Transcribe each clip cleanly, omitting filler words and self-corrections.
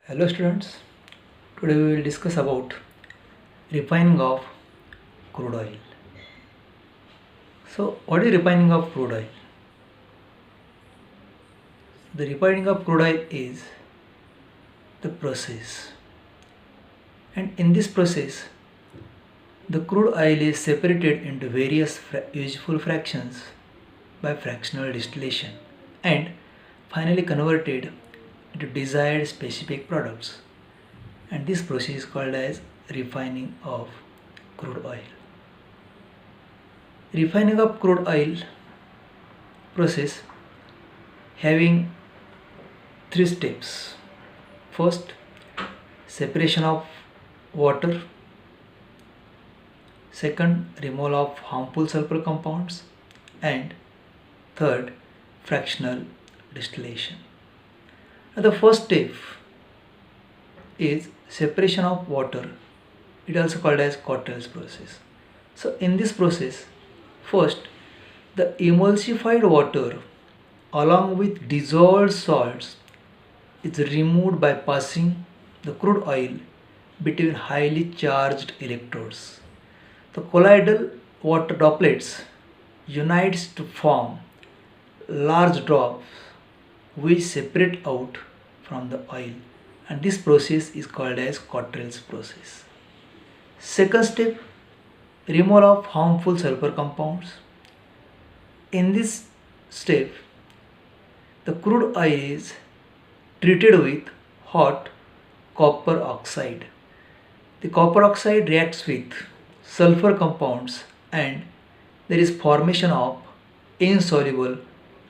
Hello students, today we will discuss about refining of crude oil. So what is refining of crude oil? The refining of crude oil is the process, and in this process the crude oil is separated into various useful fractions by fractional distillation and finally converted into desired specific products, and this process is called as refining of crude oil. Refining of crude oil process having three steps. First, separation of water. Second, removal of harmful sulfur compounds. And third, fractional distillation. Now, the first step is separation of water. It is also called as Cottrell's process. So in this process, first the emulsified water along with dissolved salts is removed by passing the crude oil between highly charged electrodes. The colloidal water droplets unites to form large drops which separate out from the oil, and this process is called as Cottrell's process. Second step, removal of harmful sulfur compounds. In this step, the crude oil is treated with hot copper oxide. The copper oxide reacts with sulfur compounds and there is formation of insoluble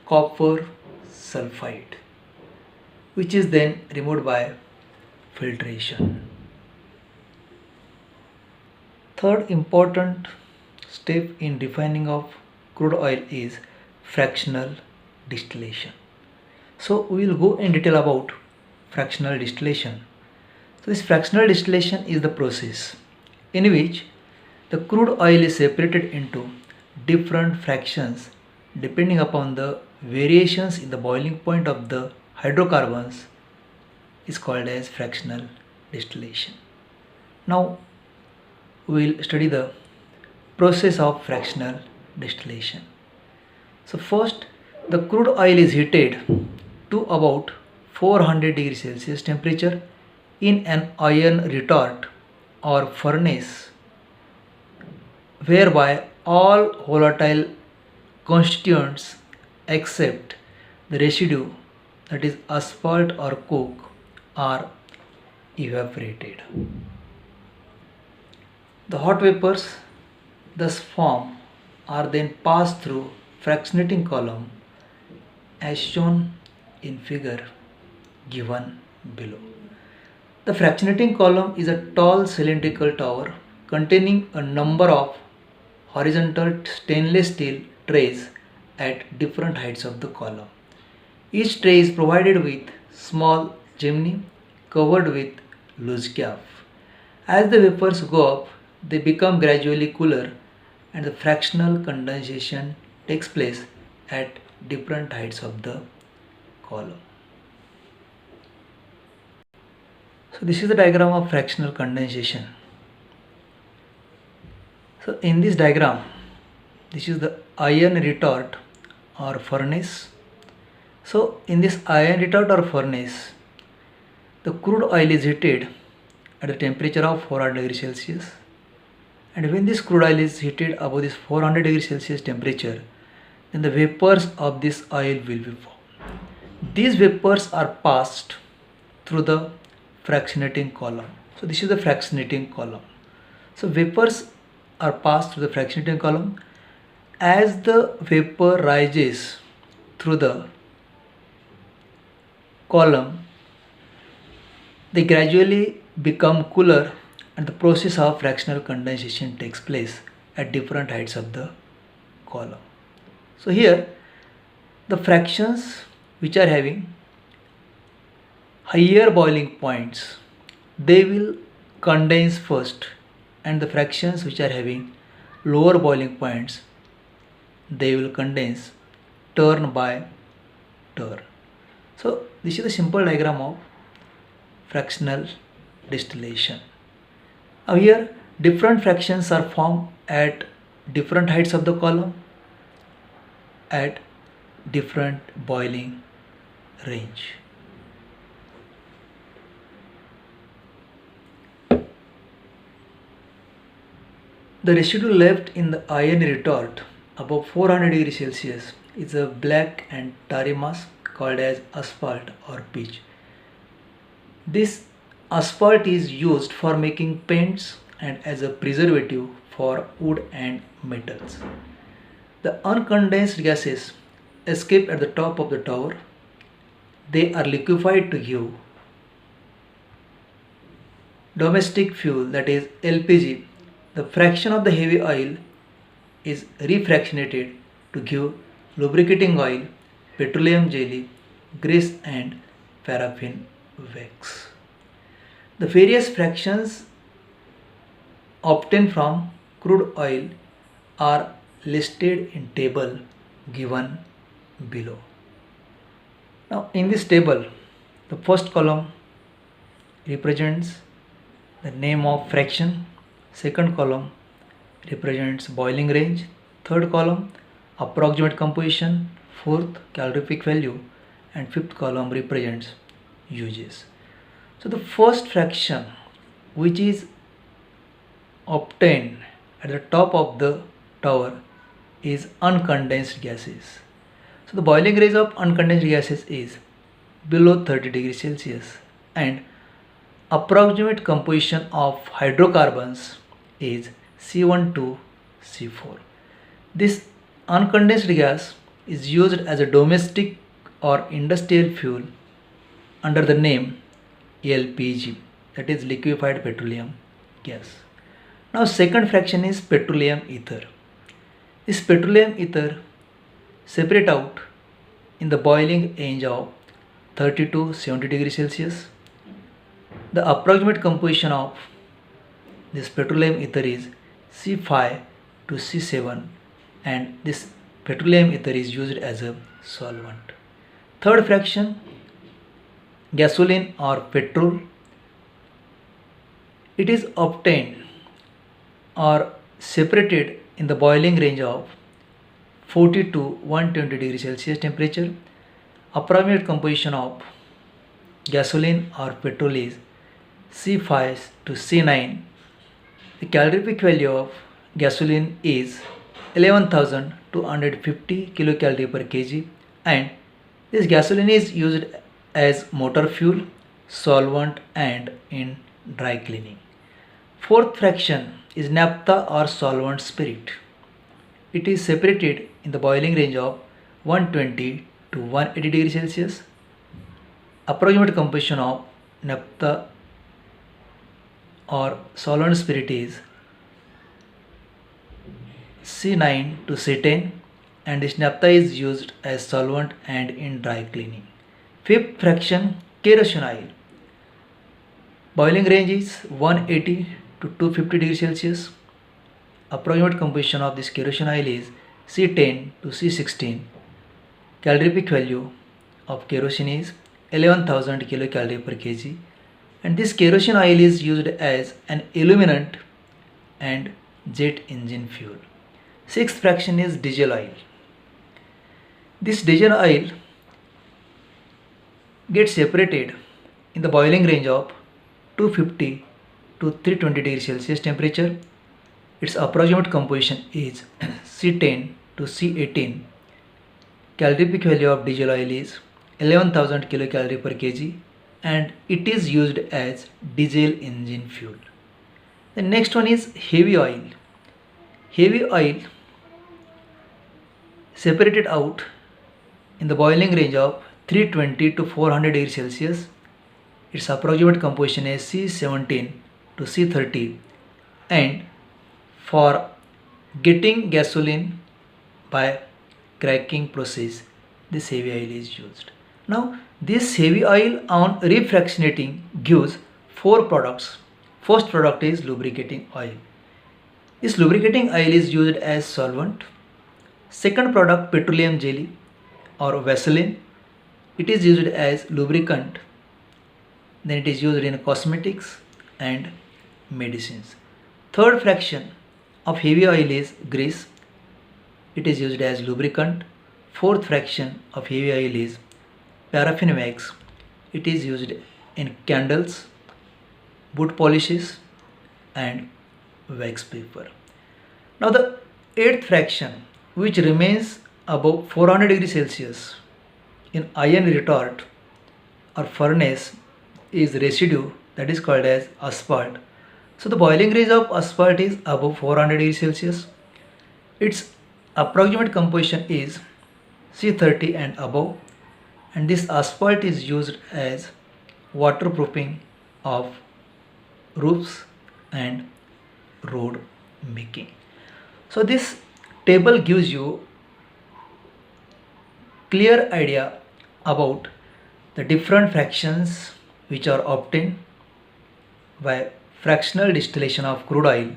copper sulfide, which is then removed by filtration. Third important step in refining of crude oil is fractional distillation. So we will go in detail about fractional distillation. So this fractional distillation is the process in which the crude oil is separated into different fractions depending upon the variations in the boiling point of the hydrocarbons is called as fractional distillation. Now we will study the process of fractional distillation. So first the crude oil is heated to about 400 degrees Celsius temperature in an iron retort or furnace, whereby all volatile constituents except the residue, that is asphalt or coke, are evaporated. The hot vapors thus formed are then passed through fractionating column as shown in figure given below. The fractionating column is a tall cylindrical tower containing a number of horizontal stainless steel trays at different heights of the column. Each tray is provided with small chimney covered with loose cap. As the vapors go up, they become gradually cooler and the fractional condensation takes place at different heights of the column. So this is the diagram of fractional condensation. So in this diagram, this is the iron retort or furnace. So in this iron retort or furnace, the crude oil is heated at the temperature of 400 degrees Celsius, and when this crude oil is heated above this 400 degrees Celsius temperature, then the vapors of this oil will be formed. These vapors are passed through the fractionating column. So this is the fractionating column. So vapors are passed through the fractionating column. As the vapor rises through the column, they gradually become cooler and the process of fractional condensation takes place at different heights of the column. So here the fractions which are having higher boiling points, they will condense first, and the fractions which are having lower boiling points, they will condense turn by turn. So this is a simple diagram of fractional distillation. Now here different fractions are formed at different heights of the column at different boiling range. The residue left in the iron retort above 400 degrees Celsius is a black and tarry mass called as asphalt or pitch. This asphalt is used for making paints and as a preservative for wood and metals. The uncondensed gases escape at the top of the tower. They are liquefied to give domestic fuel, that is LPG. The fraction of the heavy oil is refractionated to give lubricating oil, petroleum jelly, grease and paraffin wax. The various fractions obtained from crude oil are listed in table given below. Now in this table, the first column represents the name of fraction, second column represents boiling range, third column approximate composition, fourth calorific value, and fifth column represents uses. So the first fraction which is obtained at the top of the tower is uncondensed gases. So the boiling range of uncondensed gases is below 30 degrees Celsius and approximate composition of hydrocarbons is C1 to C4. This uncondensed gas is used as a domestic or industrial fuel under the name LPG, that is liquefied petroleum gas. Now second fraction is petroleum ether. This petroleum ether separate out in the boiling range of 30 to 70 degrees Celsius. The approximate composition of this petroleum ether is C5 to C7 and this petroleum ether is used as a solvent. Third fraction, gasoline or petrol. It is obtained or separated in the boiling range of 40 to 120 degrees Celsius temperature. Approximate composition of gasoline or petrol is C5 to C9. The calorific value of gasoline is 11,250 kilocalorie per kg and this gasoline is used as motor fuel, solvent and in dry cleaning. Fourth fraction is naphtha or solvent spirit. It is separated in the boiling range of 120 to 180 degrees Celsius. Approximate composition of naphtha or solvent spirit is C9 to C10 and this naphtha is used as solvent and in dry cleaning. Fifth fraction, kerosene oil. Boiling range is 180 to 250 degrees Celsius. Approximate composition of this kerosene oil is C10 to C16. Calorific value of kerosene is 11,000 kilocalorie per kg and this kerosene oil is used as an illuminant and jet engine fuel. Sixth fraction is diesel oil. This diesel oil gets separated in the boiling range of 250 to 320 degrees Celsius temperature. Its approximate composition is C10 to C18. Calorific value of diesel oil is 11,000 kilocalorie per kg and it is used as diesel engine fuel. The next one is heavy oil. Heavy oil separated out in the boiling range of 320 to 400 degrees Celsius. Its approximate composition is C17 to C30 and for getting gasoline by cracking process this heavy oil is used. Now this heavy oil on refractionating gives four products. First product is lubricating oil. This lubricating oil is used as solvent. Second product, petroleum jelly or Vaseline. It is used as lubricant. then it is used in cosmetics and medicines. Third fraction of heavy oil is grease. It is used as lubricant. Fourth fraction of heavy oil is paraffin wax. It is used in candles, boot polishes and wax paper. Now the eighth fraction, which remains above 400 degrees Celsius in iron retort or furnace, is residue, that is called as asphalt. So the boiling range of asphalt is above 400 degrees Celsius. Its approximate composition is C30 and above, and this asphalt is used as waterproofing of roofs and road making. So this table gives you clear idea about the different fractions which are obtained by fractional distillation of crude oil,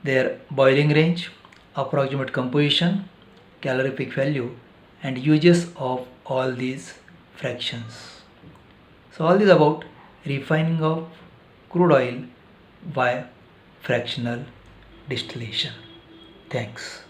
their boiling range, approximate composition, calorific value and uses of all these fractions. So all this about refining of crude oil by fractional distillation. Thanks.